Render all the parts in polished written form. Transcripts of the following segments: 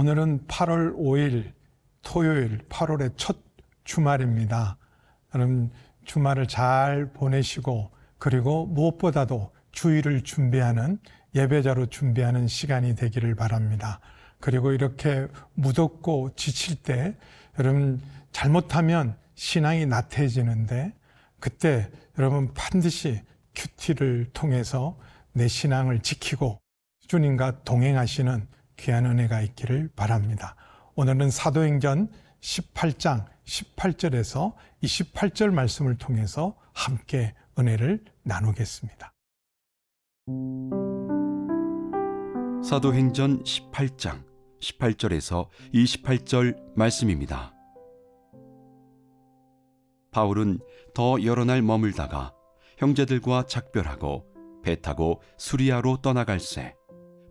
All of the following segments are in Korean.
오늘은 8월 5일 토요일 8월의 첫 주말입니다. 여러분 주말을 잘 보내시고 그리고 무엇보다도 주일을 준비하는 예배자로 준비하는 시간이 되기를 바랍니다. 그리고 이렇게 무덥고 지칠 때 여러분 잘못하면 신앙이 나태해지는데 그때 여러분 반드시 큐티를 통해서 내 신앙을 지키고 주님과 동행하시는 귀한 은혜가 있기를 바랍니다. 오늘은 사도행전 18장 18절에서 28절 말씀을 통해서 함께 은혜를 나누겠습니다. 사도행전 18장 18절에서 28절 말씀입니다. 바울은 더 여러 날 머물다가 형제들과 작별하고 배 타고 수리아로 떠나갈새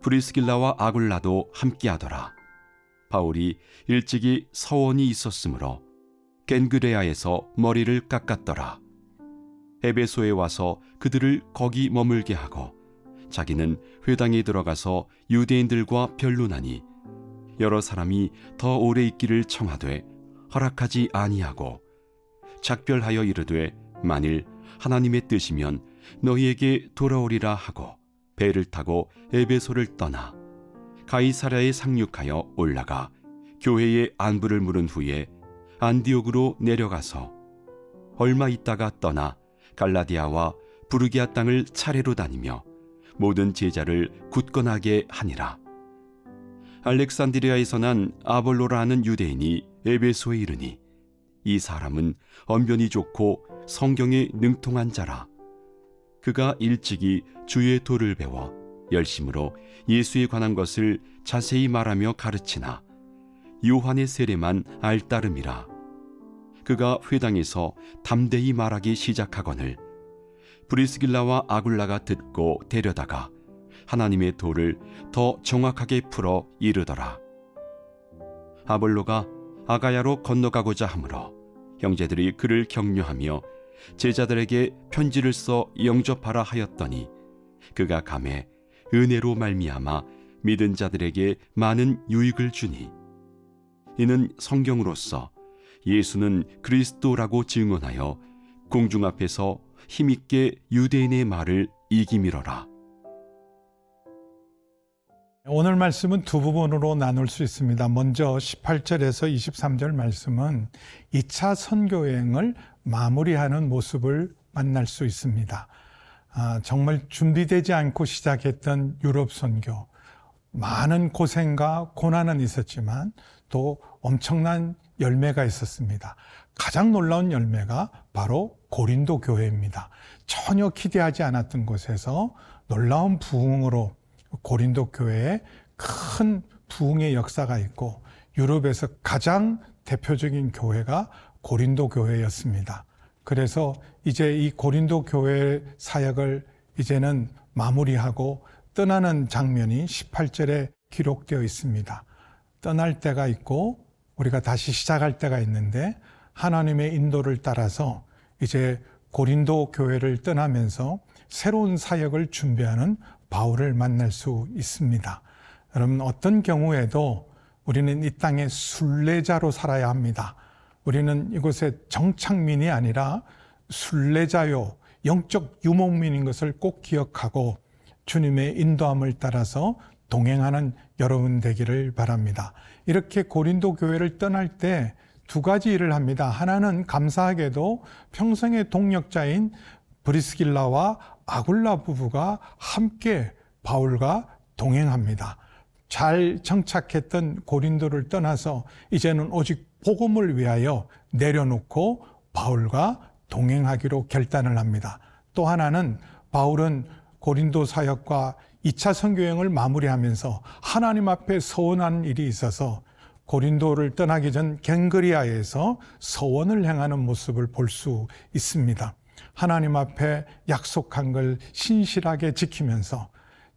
브리스길라와 아굴라도 함께하더라. 바울이 일찍이 서원이 있었으므로 겐그레아에서 머리를 깎았더라. 에베소에 와서 그들을 거기 머물게 하고 자기는 회당에 들어가서 유대인들과 변론하니 여러 사람이 더 오래 있기를 청하되 허락하지 아니하고 작별하여 이르되 만일 하나님의 뜻이면 너희에게 돌아오리라 하고 배를 타고 에베소를 떠나 가이사랴에 상륙하여 올라가 교회의 안부를 물은 후에 안디옥으로 내려가서 얼마 있다가 떠나 갈라디아와 부르기아 땅을 차례로 다니며 모든 제자를 굳건하게 하니라. 알렉산드리아에서 난 아볼로라 하는 유대인이 에베소에 이르니 이 사람은 언변이 좋고 성경에 능통한 자라. 그가 일찍이 주의 도를 배워 열심으로 예수에 관한 것을 자세히 말하며 가르치나 요한의 세례만 알따름이라. 그가 회당에서 담대히 말하기 시작하거늘 브리스길라와 아굴라가 듣고 데려다가 하나님의 도를 더 정확하게 풀어 이르더라. 아볼로가 아가야로 건너가고자 하므로 형제들이 그를 격려하며 제자들에게 편지를 써 영접하라 하였더니 그가 감에 은혜로 말미암아 믿은 자들에게 많은 유익을 주니 이는 성경으로서 예수는 그리스도라고 증언하여 공중 앞에서 힘있게 유대인의 말을 이기밀어라. 오늘 말씀은 두 부분으로 나눌 수 있습니다. 먼저 18절에서 23절 말씀은 2차 선교 여행을 마무리하는 모습을 만날 수 있습니다. 정말 준비되지 않고 시작했던 유럽 선교, 많은 고생과 고난은 있었지만 또 엄청난 열매가 있었습니다. 가장 놀라운 열매가 바로 고린도 교회입니다. 전혀 기대하지 않았던 곳에서 놀라운 부흥으로 고린도 교회에 큰 부흥의 역사가 있고 유럽에서 가장 대표적인 교회가 고린도 교회였습니다. 그래서 이제 이 고린도 교회 사역을 이제는 마무리하고 떠나는 장면이 18절에 기록되어 있습니다. 떠날 때가 있고 우리가 다시 시작할 때가 있는데 하나님의 인도를 따라서 이제 고린도 교회를 떠나면서 새로운 사역을 준비하는 바울을 만날 수 있습니다. 여러분 어떤 경우에도 우리는 이 땅의 순례자로 살아야 합니다. 우리는 이곳의 정착민이 아니라 순례자요 영적 유목민인 것을 꼭 기억하고 주님의 인도함을 따라서 동행하는 여러분 되기를 바랍니다. 이렇게 고린도 교회를 떠날 때 두 가지 일을 합니다. 하나는 감사하게도 평생의 동역자인 브리스길라와 아굴라 부부가 함께 바울과 동행합니다. 잘 정착했던 고린도를 떠나서 이제는 오직 복음을 위하여 내려놓고 바울과 동행하기로 결단을 합니다. 또 하나는 바울은 고린도 사역과 2차 선교여행을 마무리하면서 하나님 앞에 서원한 일이 있어서 고린도를 떠나기 전 겐그리아에서 서원을 행하는 모습을 볼 수 있습니다. 하나님 앞에 약속한 걸 신실하게 지키면서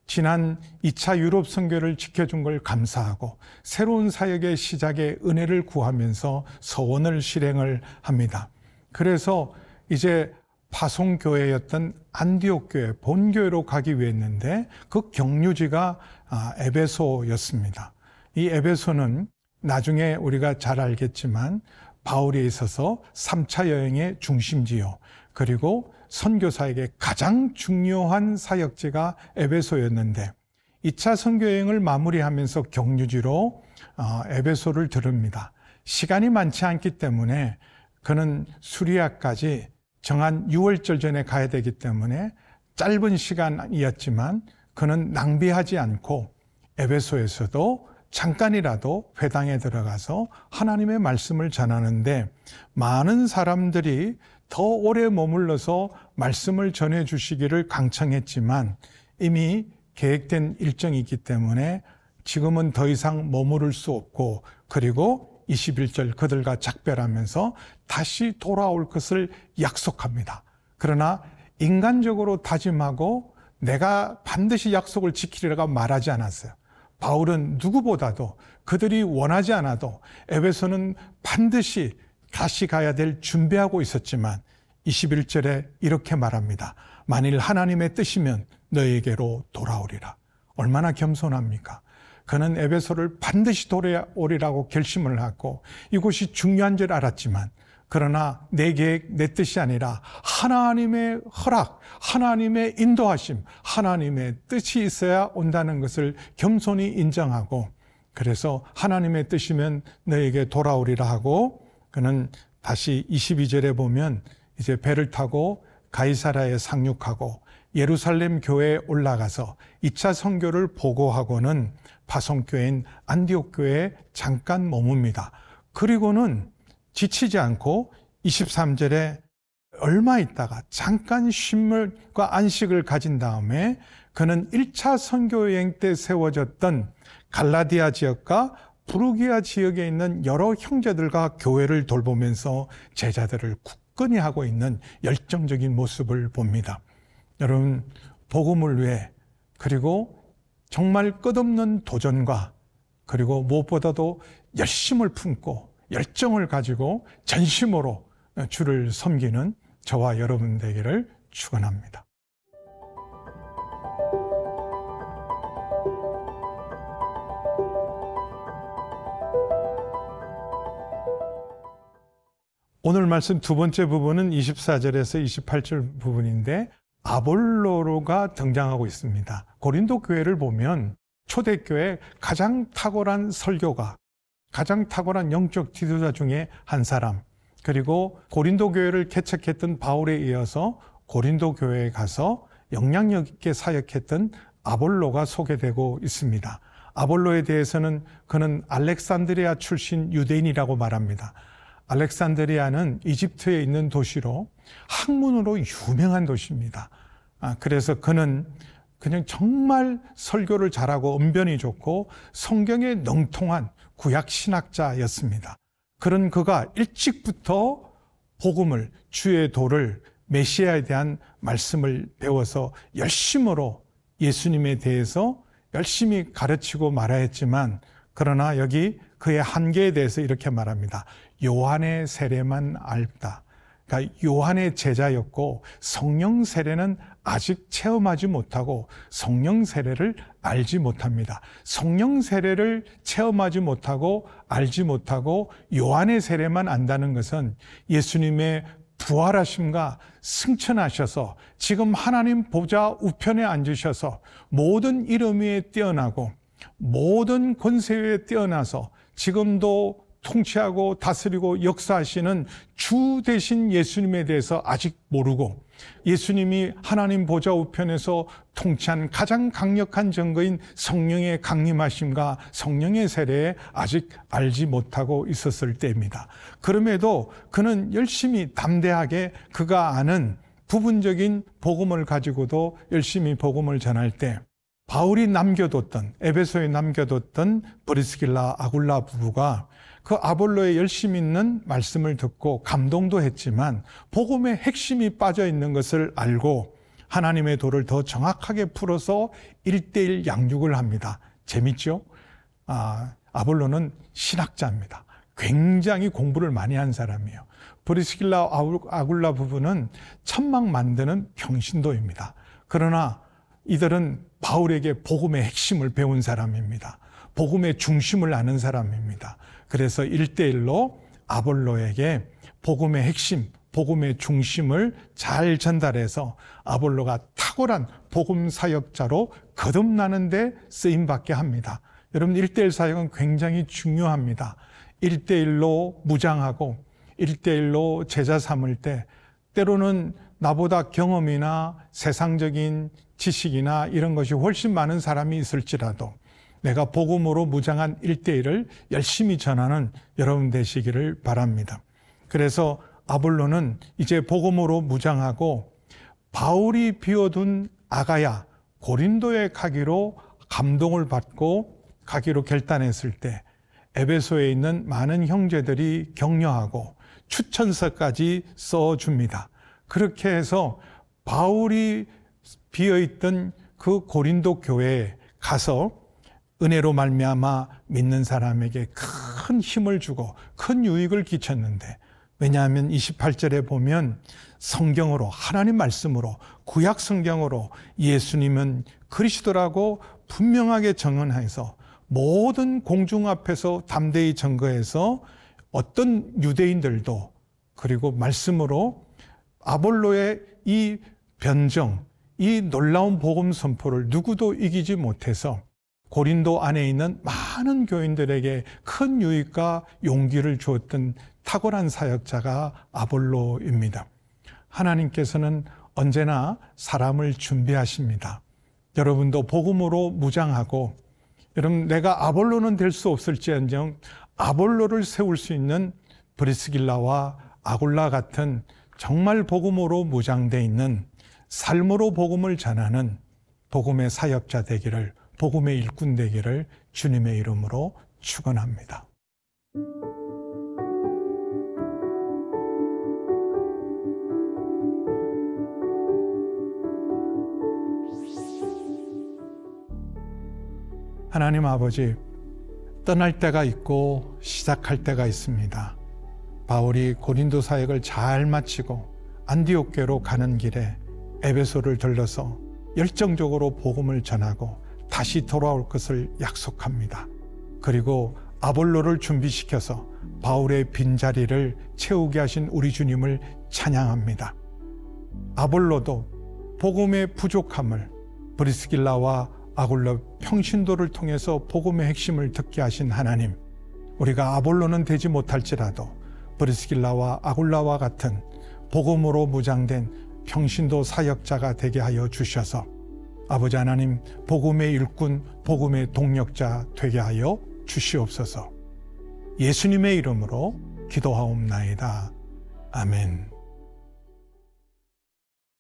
지난 2차 유럽 선교를 지켜준 걸 감사하고 새로운 사역의 시작에 은혜를 구하면서 서원을 실행을 합니다. 그래서 이제 파송교회였던 안디옥 교회, 본교회로 가기 위해 했는데 그 경유지가 에베소였습니다. 이 에베소는 나중에 우리가 잘 알겠지만 바울에 있어서 3차 여행의 중심지요. 그리고 선교사에게 가장 중요한 사역지가 에베소였는데 2차 선교여행을 마무리하면서 경유지로 에베소를 들읍니다. 시간이 많지 않기 때문에 그는 수리아까지 정한 6월절 전에 가야 되기 때문에 짧은 시간이었지만 그는 낭비하지 않고 에베소에서도 잠깐이라도 회당에 들어가서 하나님의 말씀을 전하는데 많은 사람들이 더 오래 머물러서 말씀을 전해 주시기를 강청했지만 이미 계획된 일정이 있기 때문에 지금은 더 이상 머무를 수 없고 그리고 21절 그들과 작별하면서 다시 돌아올 것을 약속합니다. 그러나 인간적으로 다짐하고 내가 반드시 약속을 지키리라고 말하지 않았어요. 바울은 누구보다도 그들이 원하지 않아도 에베소는 반드시 다시 가야 될 준비하고 있었지만 21절에 이렇게 말합니다. 만일 하나님의 뜻이면 너에게로 돌아오리라. 얼마나 겸손합니까? 그는 에베소를 반드시 돌아오리라고 결심을 하고 이곳이 중요한 줄 알았지만 그러나 내 계획, 내 뜻이 아니라 하나님의 허락, 하나님의 인도하심, 하나님의 뜻이 있어야 온다는 것을 겸손히 인정하고 그래서 하나님의 뜻이면 너에게 돌아오리라 하고 그는 다시 22절에 보면 이제 배를 타고 가이사라에 상륙하고 예루살렘 교회에 올라가서 2차 선교를 보고하고는 파송교회인 안디옥 교회에 잠깐 머뭅니다. 그리고는 지치지 않고 23절에 얼마 있다가 잠깐 쉼과 안식을 가진 다음에 그는 1차 선교여행 때 세워졌던 갈라디아 지역과 부르기아 지역에 있는 여러 형제들과 교회를 돌보면서 제자들을 굳건히 하고 있는 열정적인 모습을 봅니다. 여러분, 복음을 위해 그리고 정말 끝없는 도전과 그리고 무엇보다도 열심을 품고 열정을 가지고 전심으로 주를 섬기는 저와 여러분 되기를 축원합니다. 오늘 말씀 두 번째 부분은 24절에서 28절 부분인데 아볼로가 등장하고 있습니다. 고린도 교회를 보면 초대교회 가장 탁월한 설교가 가장 탁월한 영적 지도자 중에 한 사람 그리고 고린도 교회를 개척했던 바울에 이어서 고린도 교회에 가서 영향력 있게 사역했던 아볼로가 소개되고 있습니다. 아볼로에 대해서는 그는 알렉산드리아 출신 유대인이라고 말합니다. 알렉산드리아는 이집트에 있는 도시로 학문으로 유명한 도시입니다. 그래서 그는 그냥 정말 설교를 잘하고 언변이 좋고 성경에 능통한 구약 신학자였습니다. 그런 그가 일찍부터 복음을, 주의 도를, 메시아에 대한 말씀을 배워서 열심으로 예수님에 대해서 열심히 가르치고 말하였지만 그러나 여기 그의 한계에 대해서 이렇게 말합니다. 요한의 세례만 알다. 그러니까 요한의 제자였고 성령 세례는 아직 체험하지 못하고 성령 세례를 알지 못합니다. 성령 세례를 체험하지 못하고 알지 못하고 요한의 세례만 안다는 것은 예수님의 부활하심과 승천하셔서 지금 하나님 보좌 우편에 앉으셔서 모든 이름 위에 뛰어나고 모든 권세 위에 뛰어나서 지금도 통치하고 다스리고 역사하시는 주 되신 예수님에 대해서 아직 모르고 예수님이 하나님 보좌 우편에서 통치한 가장 강력한 증거인 성령의 강림하심과 성령의 세례에 아직 알지 못하고 있었을 때입니다. 그럼에도 그는 열심히 담대하게 그가 아는 부분적인 복음을 가지고도 열심히 복음을 전할 때 바울이 남겨뒀던 에베소에 남겨뒀던 브리스길라 아굴라 부부가 그 아볼로의 열심 있는 말씀을 듣고 감동도 했지만 복음의 핵심이 빠져 있는 것을 알고 하나님의 도를 더 정확하게 풀어서 1:1 양육을 합니다. 재밌죠? 아볼로는 신학자입니다. 굉장히 공부를 많이 한 사람이에요. 브리스길라 아굴라 부부는 천막 만드는 평신도입니다. 그러나 이들은 바울에게 복음의 핵심을 배운 사람입니다. 복음의 중심을 아는 사람입니다. 그래서 1대1로 아볼로에게 복음의 핵심, 복음의 중심을 잘 전달해서 아볼로가 탁월한 복음 사역자로 거듭나는 데 쓰임받게 합니다. 여러분, 1대1 사역은 굉장히 중요합니다. 1대1로 무장하고 1대1로 제자 삼을 때 때로는 나보다 경험이나 세상적인 지식이나 이런 것이 훨씬 많은 사람이 있을지라도 내가 복음으로 무장한 1대1을 열심히 전하는 여러분 되시기를 바랍니다. 그래서 아볼로는 이제 복음으로 무장하고 바울이 비워둔 아가야, 고린도에 가기로 감동을 받고 가기로 결단했을 때 에베소에 있는 많은 형제들이 격려하고 추천서까지 써줍니다. 그렇게 해서 바울이 비어있던 그 고린도 교회에 가서 은혜로 말미암아 믿는 사람에게 큰 힘을 주고 큰 유익을 끼쳤는데, 왜냐하면 28절에 보면 성경으로, 하나님 말씀으로, 구약 성경으로 예수님은 그리스도라고 분명하게 증언해서 모든 공중 앞에서 담대히 증거해서 어떤 유대인들도, 그리고 말씀으로 아볼로의 이 변정, 이 놀라운 복음 선포를 누구도 이기지 못해서 고린도 안에 있는 많은 교인들에게 큰 유익과 용기를 주었던 탁월한 사역자가 아볼로입니다. 하나님께서는 언제나 사람을 준비하십니다. 여러분도 복음으로 무장하고, 여러분, 내가 아볼로는 될 수 없을지언정 아볼로를 세울 수 있는 브리스길라와 아굴라 같은 정말 복음으로 무장되어 있는, 삶으로 복음을 전하는 복음의 사역자 되기를, 복음의 일꾼 되기를 주님의 이름으로 축원합니다. 하나님 아버지, 떠날 때가 있고 시작할 때가 있습니다. 바울이 고린도 사역을 잘 마치고 안디옥교로 가는 길에 에베소를 들러서 열정적으로 복음을 전하고 다시 돌아올 것을 약속합니다. 그리고 아볼로를 준비시켜서 바울의 빈자리를 채우게 하신 우리 주님을 찬양합니다. 아볼로도 복음의 부족함을 브리스길라와 아굴라 평신도를 통해서 복음의 핵심을 듣게 하신 하나님, 우리가 아볼로는 되지 못할지라도 브리스길라와 아굴라와 같은 복음으로 무장된 평신도 사역자가 되게 하여 주셔서 아버지 하나님, 복음의 일꾼, 복음의 동력자 되게 하여 주시옵소서. 예수님의 이름으로 기도하옵나이다. 아멘.